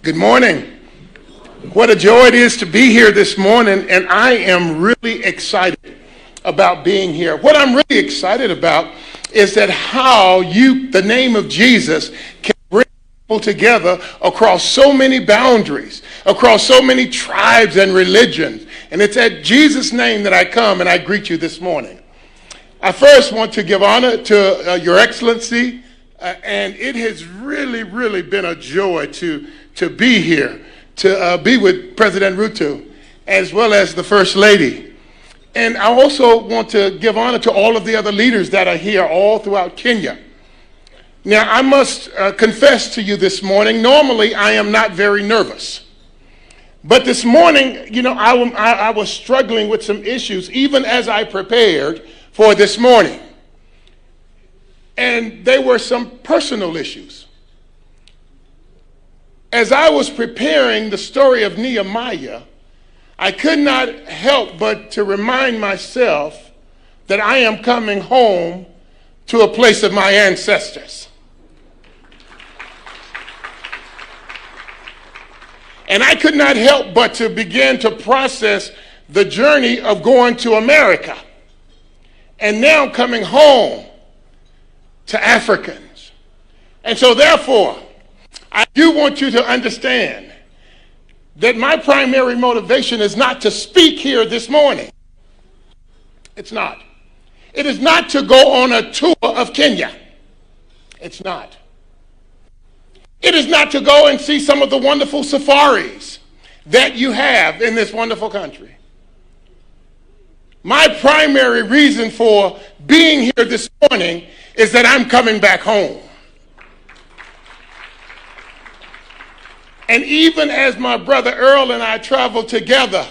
Good morning. What a joy it is to be here this morning, and I am really excited about being here. What I'm really excited about is that how the name of Jesus, can bring people together across so many boundaries, across so many tribes and religions. And it's at Jesus' name that I come and I greet you this morning. I first want to give honor to Your Excellency, and it has really been a joy to be here, to be with President Ruto, as well as the First Lady. And I also want to give honor to all of the other leaders that are here all throughout Kenya. Now, I must confess to you this morning, normally I am not very nervous. But this morning, I was struggling with some issues, even as I prepared for this morning. And they were some personal issues. As I was preparing the story of Nehemiah, I could not help but to remind myself that I am coming home to a place of my ancestors. And I could not help but to begin to process the journey of going to America and now coming home to Africans. And so therefore, I do want you to understand that my primary motivation is not to speak here this morning. It's not. It is not to go on a tour of Kenya. It's not. It is not to go and see some of the wonderful safaris that you have in this wonderful country. My primary reason for being here this morning is that I'm coming back home. And even as my brother Earl and I traveled together,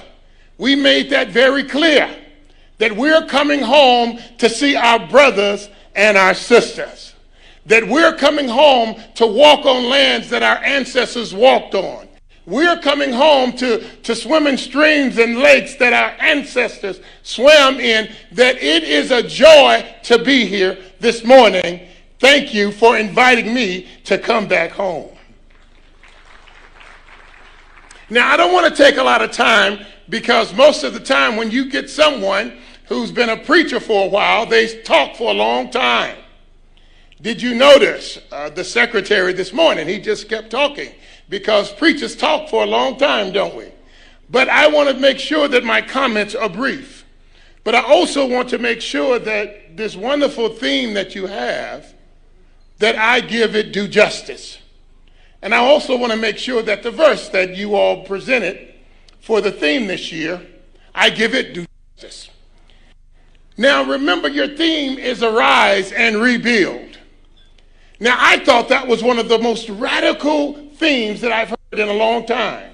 we made that very clear, that we're coming home to see our brothers and our sisters, that we're coming home to walk on lands that our ancestors walked on. We're coming home to swim in streams and lakes that our ancestors swam in, that it is a joy to be here this morning. Thank you for inviting me to come back home. Now, I don't want to take a lot of time, because most of the time when you get someone who's been a preacher for a while, they talk for a long time. Did you notice the secretary this morning? He just kept talking, because preachers talk for a long time, don't we? But I want to make sure that my comments are brief. But I also want to make sure that this wonderful theme that you have, that I give it due justice. And I also want to make sure that the verse that you all presented for the theme this year, I give it due justice. Now, remember, your theme is arise and rebuild. Now, I thought that was one of the most radical themes that I've heard in a long time.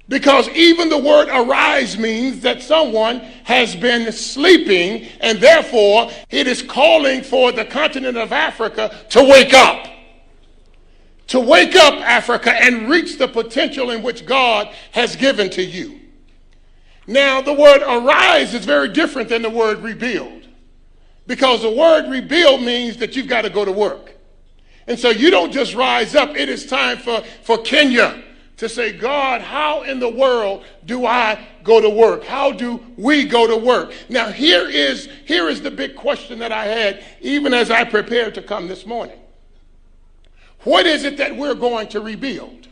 Because even the word arise means that someone has been sleeping, and therefore it is calling for the continent of Africa to wake up. To wake up, Africa, and reach the potential in which God has given to you. Now, the word arise is very different than the word rebuild, because the word rebuild means that you've got to go to work. And so you don't just rise up. It is time for Kenya to say, God, how in the world do I go to work? How do we go to work? Now, here is the big question that I had even as I prepared to come this morning. What is it that we're going to rebuild?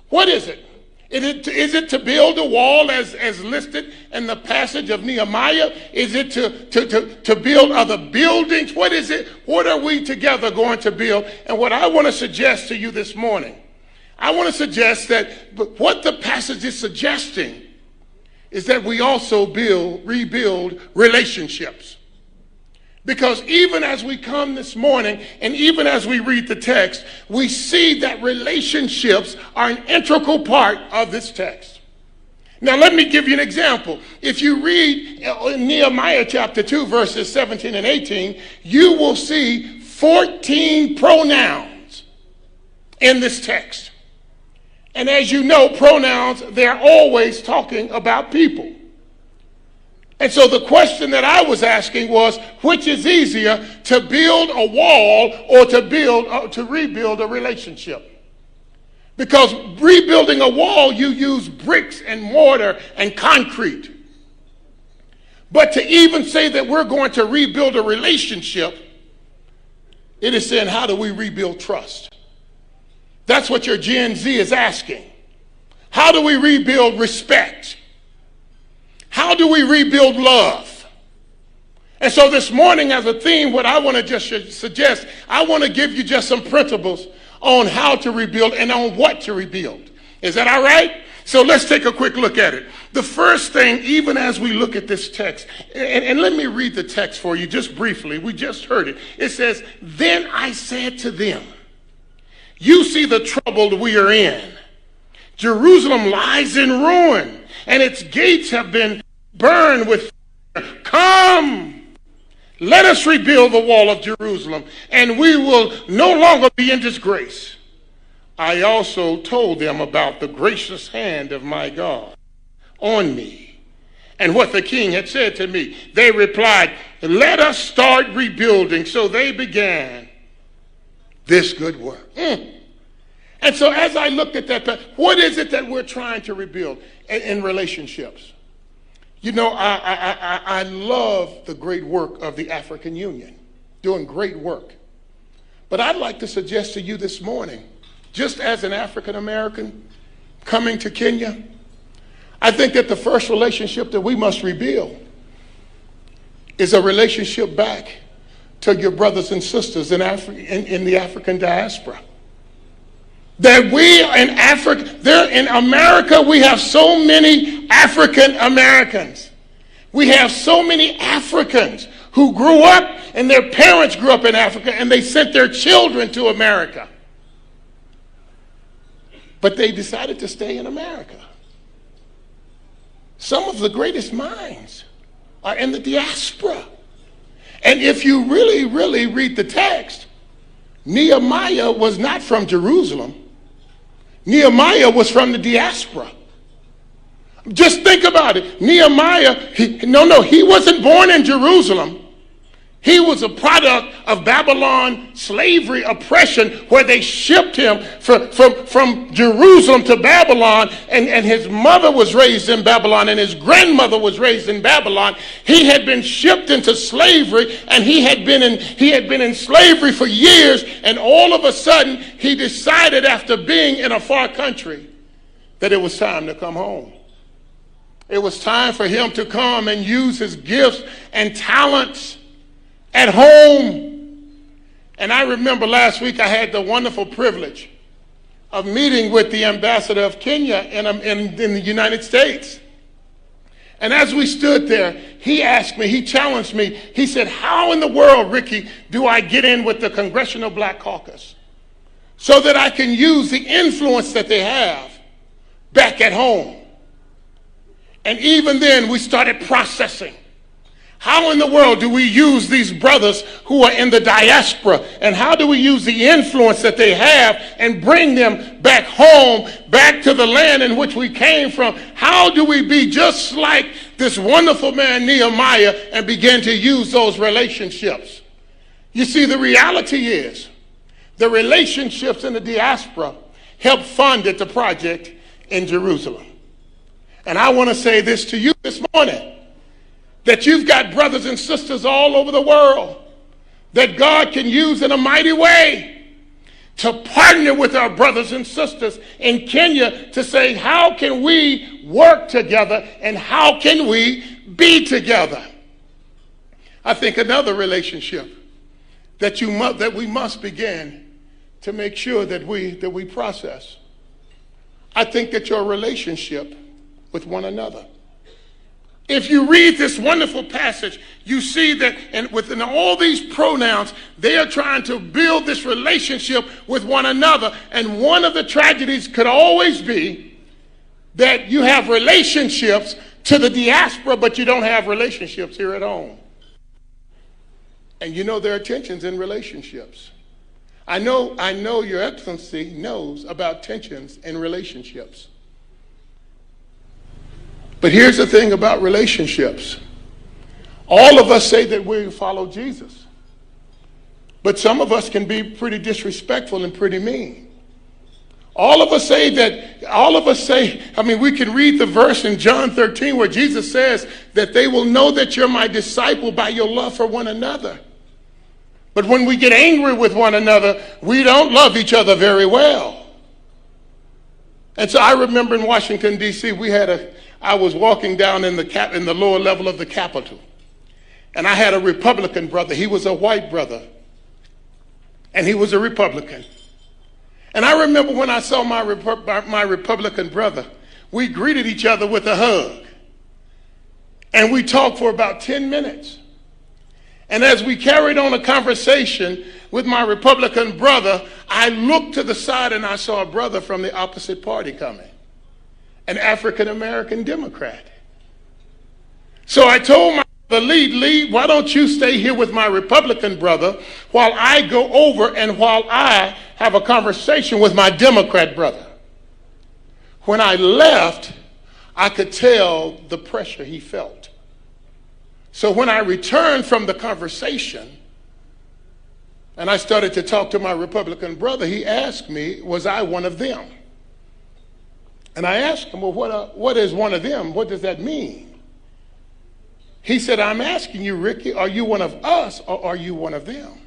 What is it? Is it to build a wall as listed in the passage of Nehemiah? Is it to build other buildings? What is it? What are we together going to build? And what I want to suggest to you this morning, I want to suggest that what the passage is suggesting is that we also rebuild relationships. Because even as we come this morning, and even as we read the text, we see that relationships are an integral part of this text. Now, let me give you an example. If you read in Nehemiah chapter 2, verses 17 and 18, you will see 14 pronouns in this text. And as you know, pronouns, they're always talking about people. And so the question that I was asking was, which is easier, to build a wall or to rebuild a relationship? Because rebuilding a wall, you use bricks and mortar and concrete. But to even say that we're going to rebuild a relationship, it is saying, how do we rebuild trust? That's what your Gen Z is asking. How do we rebuild respect? How do we rebuild love? And so this morning as a theme, what I want to just suggest, I want to give you just some principles on how to rebuild and on what to rebuild. Is that all right? So let's take a quick look at it. The first thing, even as we look at this text, and let me read the text for you just briefly. We just heard it. It says, "Then I said to them, you see the trouble we are in. Jerusalem lies in ruin, and its gates have been burned with fire. Come, let us rebuild the wall of Jerusalem, and we will no longer be in disgrace." I also told them about the gracious hand of my God on me and what the king had said to me. They replied, "Let us start rebuilding." So they began this good work. And so as I looked at that, what is it that we're trying to rebuild in relationships? You know, I love the great work of the African Union, doing great work. But I'd like to suggest to you this morning, just as an African American coming to Kenya, I think that the first relationship that we must rebuild is a relationship back to your brothers and sisters in the African diaspora. That we in Africa, there in America, we have so many African Americans. We have so many Africans who grew up and their parents grew up in Africa and they sent their children to America. But they decided to stay in America. Some of the greatest minds are in the diaspora. And if you really, really read the text, Nehemiah was not from Jerusalem. Nehemiah was from the diaspora. Just think about it. Nehemiah, he wasn't born in Jerusalem. He was a product of Babylon slavery oppression where they shipped him from Jerusalem to Babylon, and his mother was raised in Babylon and his grandmother was raised in Babylon. He had been shipped into slavery and he had been in slavery for years, and all of a sudden he decided after being in a far country that it was time to come home. It was time for him to come and use his gifts and talents at home. And I remember last week I had the wonderful privilege of meeting with the ambassador of Kenya in the United States. And as we stood there, he asked me, he challenged me, he said, "How in the world, Ricky, do I get in with the Congressional Black Caucus so that I can use the influence that they have back at home?" And even then we started processing. How in the world do we use these brothers who are in the diaspora? And how do we use the influence that they have and bring them back home, back to the land in which we came from? How do we be just like this wonderful man Nehemiah and begin to use those relationships? You see, the reality is the relationships in the diaspora helped fund the project in Jerusalem. And I want to say this to you this morning, that you've got brothers and sisters all over the world that God can use in a mighty way to partner with our brothers and sisters in Kenya to say, how can we work together and how can we be together? I think another relationship that we must begin to make sure that we process. I think that your relationship with one another. If you read this wonderful passage, you see that and within all these pronouns, they are trying to build this relationship with one another. And one of the tragedies could always be that you have relationships to the diaspora, but you don't have relationships here at home. And you know there are tensions in relationships. I know Your Excellency knows about tensions in relationships. But here's the thing about relationships. All of us say that we follow Jesus. But some of us can be pretty disrespectful and pretty mean. All of us say, I mean, we can read the verse in John 13 where Jesus says that they will know that you're my disciple by your love for one another. But when we get angry with one another, we don't love each other very well. And so I remember in Washington, D.C., I was walking down in the lower level of the Capitol. And I had a Republican brother. He was a white brother. And he was a Republican. And I remember when I saw my Republican brother, we greeted each other with a hug. And we talked for about 10 minutes. And as we carried on a conversation with my Republican brother, I looked to the side and I saw a brother from the opposite party coming, an African-American Democrat. So I told my brother, Lee, why don't you stay here with my Republican brother while I go over and while I have a conversation with my Democrat brother. When I left, I could tell the pressure he felt. So when I returned from the conversation and I started to talk to my Republican brother, he asked me, was I one of them? And I asked him, well, what is one of them? What does that mean? He said, I'm asking you, Ricky, are you one of us or are you one of them?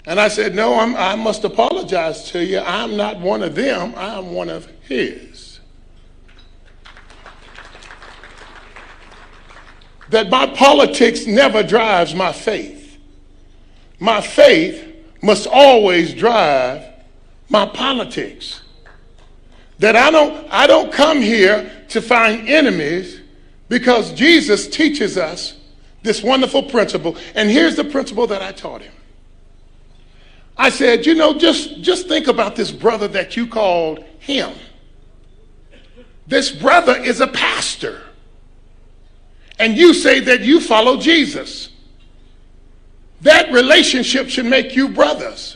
And I said, no, I must apologize to you. I'm not one of them. I'm one of his. That my politics never drives my faith. My faith must always drive my politics. That I don't come here to find enemies, because Jesus teaches us this wonderful principle. And here's the principle that I taught him. I said, just think about this brother that you called him. This brother is a pastor. And you say that you follow Jesus. That relationship should make you brothers.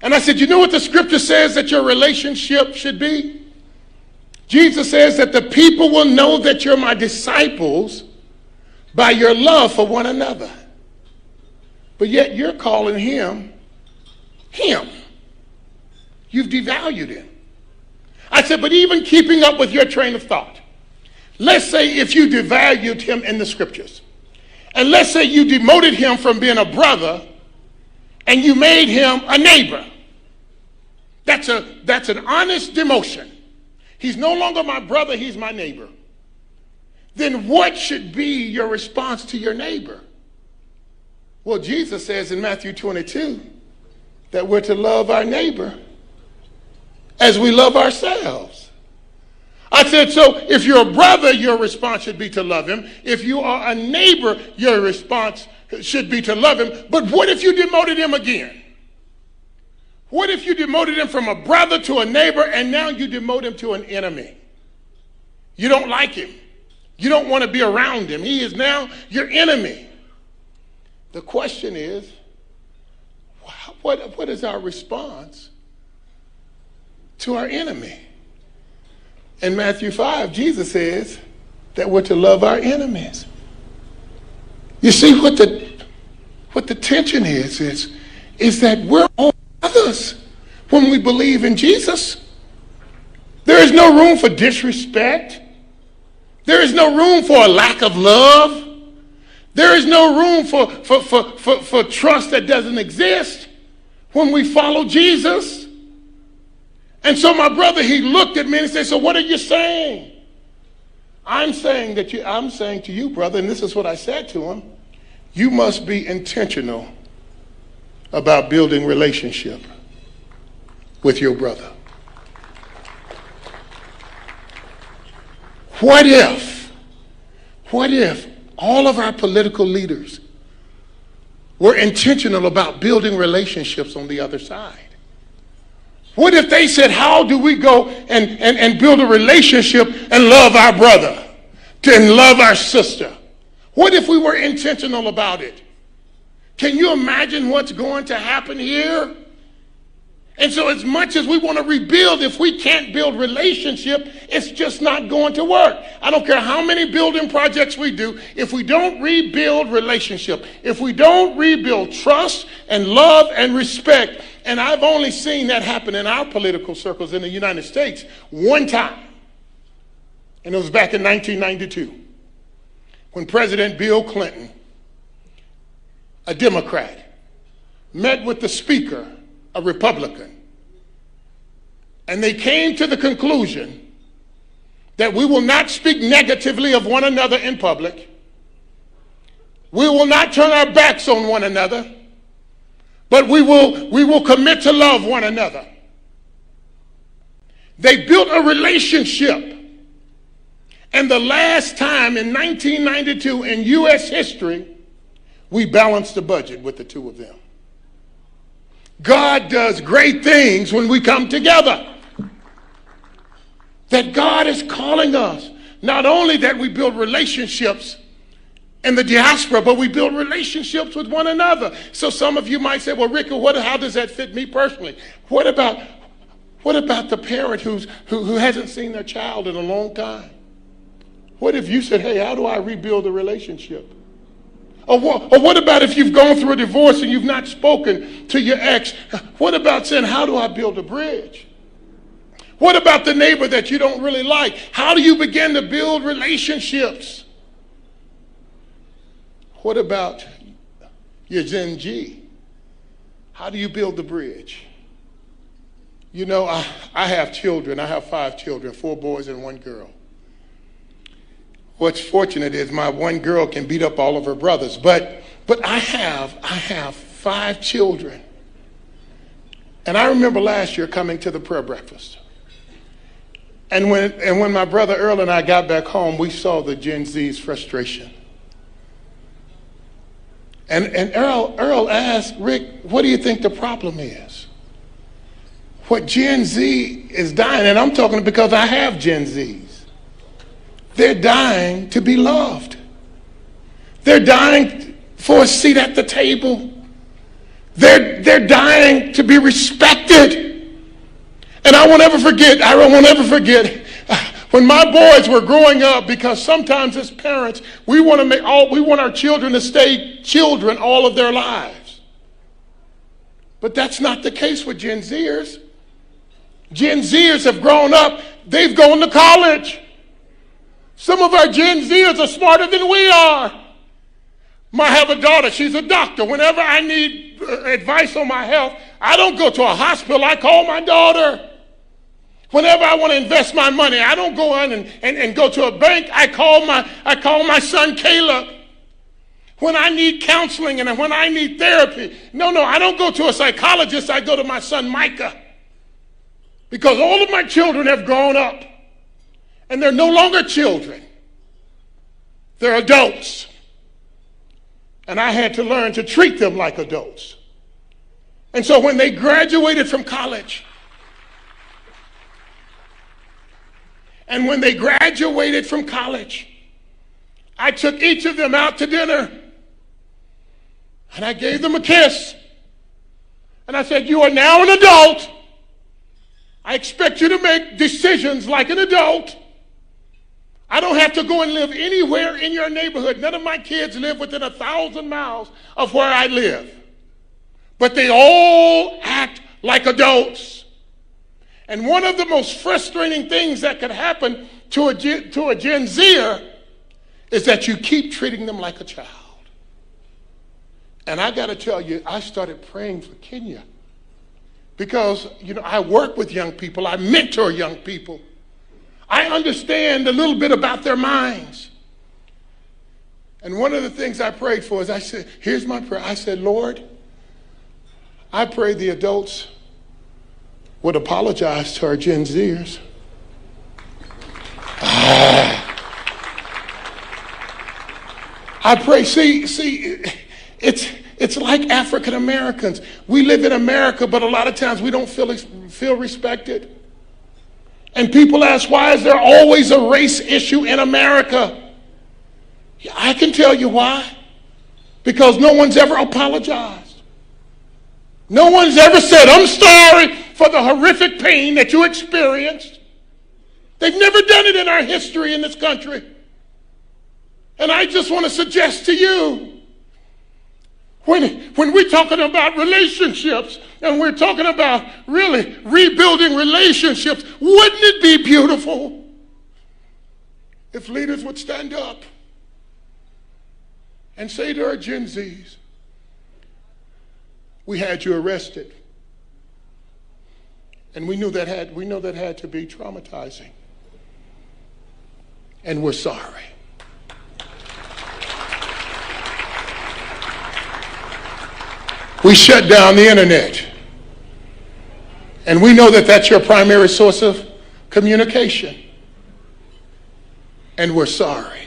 And I said, you know what the scripture says that your relationship should be? Jesus says that the people will know that you're my disciples by your love for one another. But yet you're calling him. You've devalued him. I said, but even keeping up with your train of thought, let's say if you devalued him in the scriptures, and let's say you demoted him from being a brother and you made him a neighbor. That's an honest demotion. He's no longer my brother, he's my neighbor. Then what should be your response to your neighbor? Well, Jesus says in Matthew 22 that we're to love our neighbor as we love ourselves. I said, so if you're a brother, your response should be to love him. If you are a neighbor, your response should be to love him. But what if you demoted him again? What if you demoted him from a brother to a neighbor and now you demote him to an enemy? You don't like him. You don't want to be around him. He is now your enemy. The question is, what is our response to our enemy? In Matthew 5, Jesus says that we're to love our enemies. You see what the tension is that we're all brothers when we believe in Jesus. There is no room for disrespect. There is no room for a lack of love. There is no room for trust that doesn't exist when we follow Jesus. And so my brother, he looked at me and said, so what are you saying? I'm saying to you, brother, and this is what I said to him, you must be intentional about building relationship with your brother. What if all of our political leaders were intentional about building relationships on the other side? What if they said, how do we go and build a relationship and love our brother and love our sister? What if we were intentional about it? Can you imagine what's going to happen here? And so as much as we want to rebuild, if we can't build relationship, it's just not going to work. I don't care how many building projects we do, if we don't rebuild relationship, if we don't rebuild trust and love and respect, And I've only seen that happen in our political circles in the United States one time. And it was back in 1992 when President Bill Clinton, a Democrat, met with the Speaker, a Republican. And they came to the conclusion that we will not speak negatively of one another in public. We will not turn our backs on one another, but we will commit to love one another. They built a relationship. And the last time in 1992 in U.S. history, we balanced the budget with the two of them. God does great things when we come together. That God is calling us, not only that we build relationships in the diaspora, but we build relationships with one another. So some of you might say, well, Rick, how does that fit me personally? What about the parent who hasn't seen their child in a long time? What if you said, hey, how do I rebuild a relationship? Or what about if you've gone through a divorce and you've not spoken to your ex? What about saying, how do I build a bridge? What about the neighbor that you don't really like? How do you begin to build relationships? What about your Gen Z? How do you build the bridge? You know, I have children. I have 5 children, 4 boys and 1 girl. What's fortunate is my 1 girl can beat up all of her brothers, but I have 5 children. And I remember last year coming to the prayer breakfast. And when my brother Earl and I got back home, we saw the Gen Z's frustration. And Earl asked, Rick, what do you think the problem is? What Gen Z is dying, and I'm talking because I have Gen Zs. They're dying to be loved. They're dying for a seat at the table. They're dying to be respected. And I won't ever forget when my boys were growing up, because sometimes as parents, we want our children to stay children all of their lives. But that's not the case with Gen Zers. Gen Zers have grown up, they've gone to college. Some of our Gen Zers are smarter than we are. I have a daughter, she's a doctor. Whenever I need advice on my health, I don't go to a hospital, I call my daughter. Whenever I want to invest my money, I don't go on and go to a bank, I call my son Caleb. When I need counseling and when I need therapy, no, I don't go to a psychologist, I go to my son Micah. Because all of my children have grown up. And they're no longer children. They're adults. And I had to learn to treat them like adults. And so when they graduated from college, I took each of them out to dinner. And I gave them a kiss. And I said, you are now an adult. I expect you to make decisions like an adult. I don't have to go and live anywhere in your neighborhood. None of my kids live within 1,000 miles of where I live. But they all act like adults. And one of the most frustrating things that could happen to a Gen Zer is that you keep treating them like a child. And I got to tell you, I started praying for Kenya. Because, I work with young people. I mentor young people. I understand a little bit about their minds. And one of the things I prayed for is I said, here's my prayer. I said, Lord, I pray the adults would apologize to our Gen Zers. I pray, see, it's like African Americans. We live in America, but a lot of times we don't feel respected. And people ask, why is there always a race issue in America? I can tell you why. Because no one's ever apologized. No one's ever said, I'm sorry for the horrific pain that you experienced. They've never done it in our history in this country. And I just want to suggest to you, When we're talking about relationships and we're talking about really rebuilding relationships, wouldn't it be beautiful if leaders would stand up and say to our GenZs, we had you arrested. And we know that had to be traumatizing. And we're sorry. We shut down the internet. And we know that that's your primary source of communication. And we're sorry.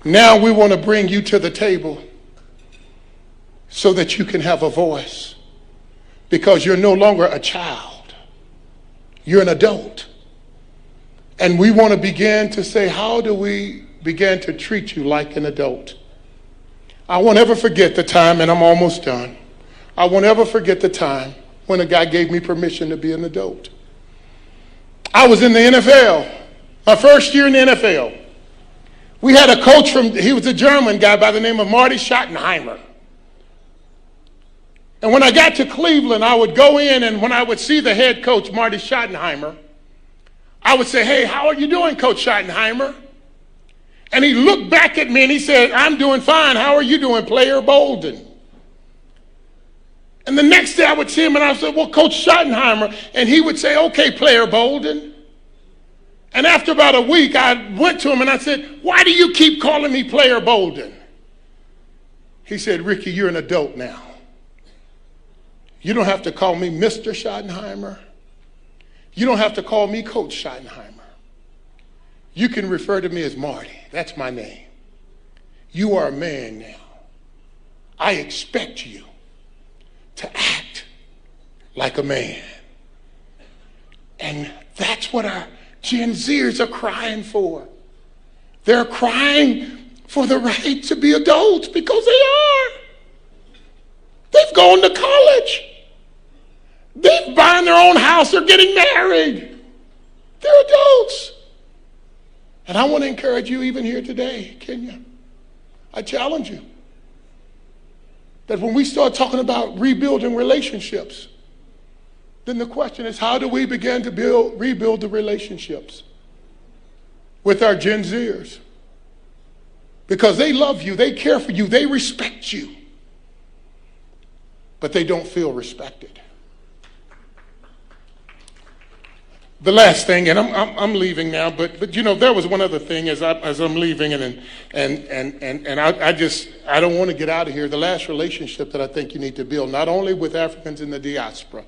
Now we want to bring you to the table so that you can have a voice, because you're no longer a child. You're an adult. And we want to begin to say, how do we begin to treat you like an adult? I won't ever forget the time, and I'm almost done. I won't ever forget the time when a guy gave me permission to be an adult. I was in the NFL, my first year in the NFL. We had a coach he was a German guy by the name of Marty Schottenheimer. And when I got to Cleveland, I would go in, and when I would see the head coach, Marty Schottenheimer, I would say, hey, how are you doing, Coach Schottenheimer? And he looked back at me and he said, I'm doing fine. How are you doing, Player Bolden? And the next day I would see him and I said, well, Coach Schottenheimer. And he would say, okay, Player Bolden. And after about a week, I went to him and I said, why do you keep calling me Player Bolden? He said, Ricky, you're an adult now. You don't have to call me Mr. Schottenheimer. You don't have to call me Coach Schottenheimer. You can refer to me as Marty. That's my name. You are a man now. I expect you to act like a man. And that's what our GenZers are crying for. They're crying for the right to be adults, because they are. They've gone to college. They're buying their own house. They're getting married. They're adults. And I want to encourage you even here today, Kenya. I challenge you that when we start talking about rebuilding relationships, then the question is, how do we begin to rebuild the relationships with our GenZers? Because they love you, they care for you, they respect you, but they don't feel respected. The last thing, and I'm leaving now, but you know, there was one other thing as I'm leaving, and I don't want to get out of here. The last relationship that I think you need to build, not only with Africans in the diaspora,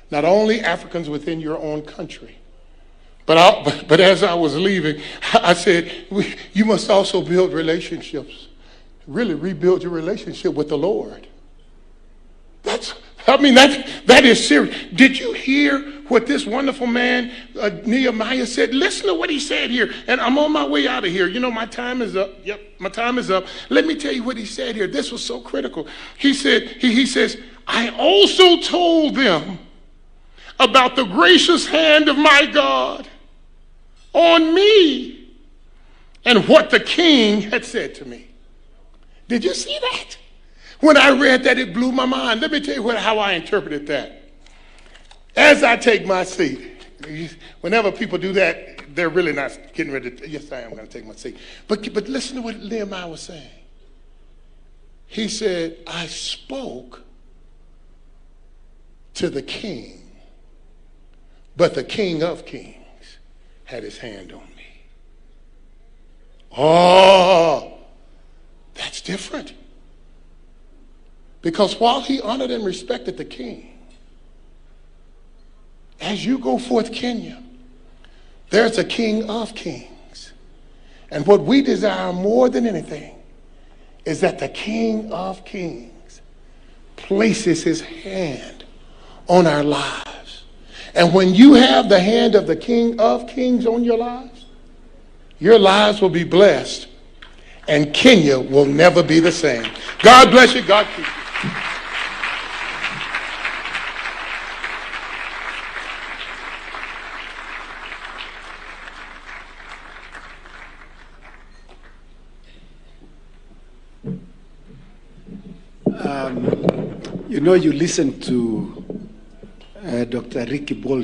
not only Africans within your own country, but as I was leaving, I said, you must also build relationships, really rebuild your relationship with the Lord. That is serious. Did you hear what this wonderful man, Nehemiah, said? Listen to what he said here. And I'm on my way out of here. You know, my time is up. Yep, my time is up. Let me tell you what he said here. This was so critical. He said, he says, I also told them about the gracious hand of my God on me and what the king had said to me. Did you see that? When I read that, it blew my mind. Let me tell you how I interpreted that. As I take my seat, whenever people do that, they're really not getting ready to, yes, I am going to take my seat. But listen to what Nehemiah was saying. He said, I spoke to the king, but the King of Kings had his hand on me. Oh, that's different. Because while he honored and respected the king, as you go forth, Kenya, there's a King of Kings. And what we desire more than anything is that the King of Kings places his hand on our lives. And when you have the hand of the King of Kings on your lives will be blessed, and Kenya will never be the same. God bless you. God keep you. You know, you listen to Dr. Ricky Bol